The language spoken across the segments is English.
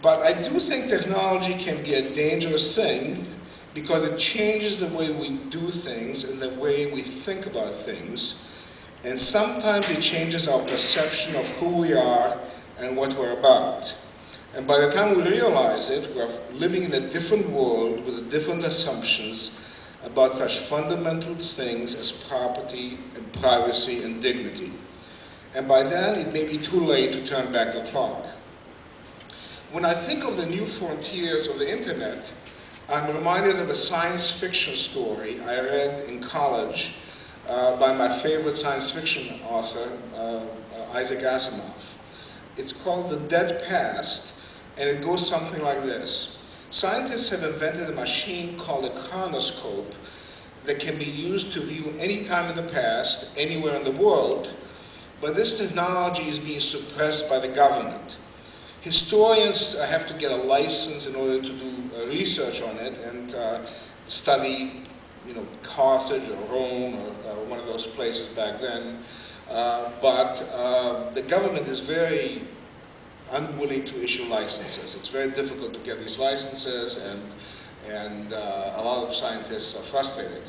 But I do think technology can be a dangerous thing because it changes the way we do things and the way we think about things. And sometimes it changes our perception of who we are and what we're about. And by the time we realize it, we're living in a different world with different assumptions about such fundamental things as property and privacy and dignity. And by then, it may be too late to turn back the clock. When I think of the new frontiers of the internet, I'm reminded of a science fiction story I read in college by my favorite science fiction author, Isaac Asimov. It's called The Dead Past, and it goes something like this. Scientists have invented a machine called a chronoscope that can be used to view any time in the past, anywhere in the world, but this technology is being suppressed by the government. Historians have to get a license in order to do research on it and study, Carthage or Rome or one of those places back then. But the government is very unwilling to issue licenses. It's very difficult to get these licenses, and a lot of scientists are frustrated.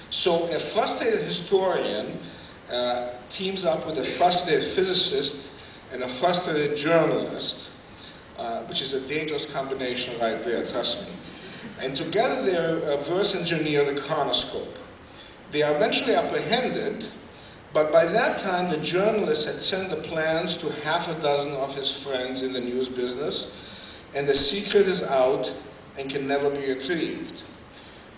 So a frustrated historian teams up with a frustrated physicist and a frustrated journalist, which is a dangerous combination right there, trust me. And together they reverse engineer the chronoscope. They are eventually apprehended, but by that time the journalist had sent the plans to half a dozen of his friends in the news business, and the secret is out and can never be retrieved.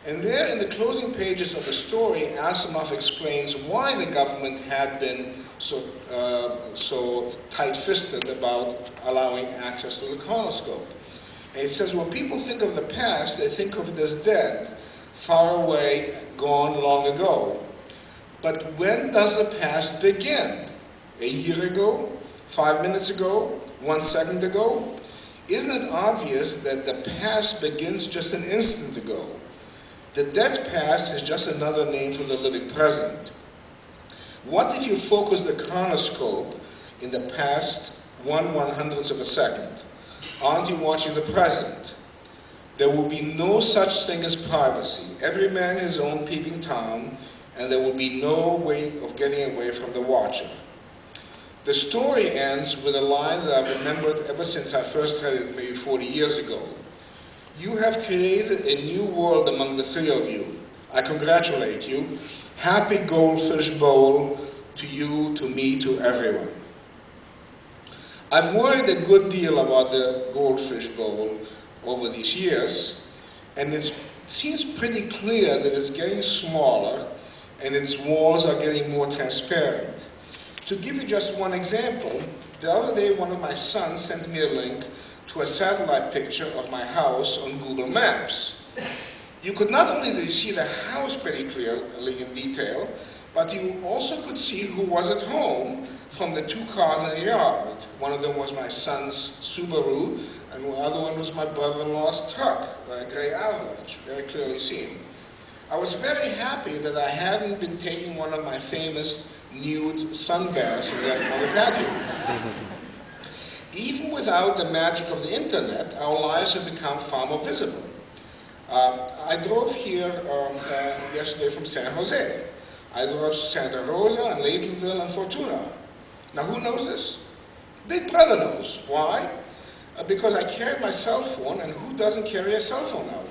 And there in the closing pages of the story, Asimov explains why the government had been so tight-fisted about allowing access to the chronoscope. And it says, when people think of the past, they think of it as dead, far away, gone long ago. But when does the past begin? A year ago? 5 minutes ago? 1 second ago? Isn't it obvious that the past begins just an instant ago? The dead past is just another name for the living present. What if you focus the chronoscope in the past 1/100th of a second? Aren't you watching the present? There will be no such thing as privacy. Every man his own peeping Tom, and there will be no way of getting away from the watcher. The story ends with a line that I've remembered ever since I first read it maybe 40 years ago. You have created a new world among the three of you. I congratulate you. Happy Goldfish Bowl to you, to me, to everyone. I've worried a good deal about the Goldfish Bowl over these years, and it seems pretty clear that it's getting smaller and its walls are getting more transparent. To give you just one example, the other day one of my sons sent me a link to a satellite picture of my house on Google Maps. You could not only see the house pretty clearly in detail, but you also could see who was at home from the 2 cars in the yard. One of them was my son's Subaru, and the other one was my brother-in-law's truck, a gray Avalanche, very clearly seen. I was very happy that I hadn't been taking one of my famous nude sun baths on the patio. Even without the magic of the internet, our lives have become far more visible. I drove here yesterday from San Jose. I drove to Santa Rosa and Laytonville and Fortuna. Now who knows this? Big Brother knows. Why? Because I carried my cell phone, and who doesn't carry a cell phone nowadays?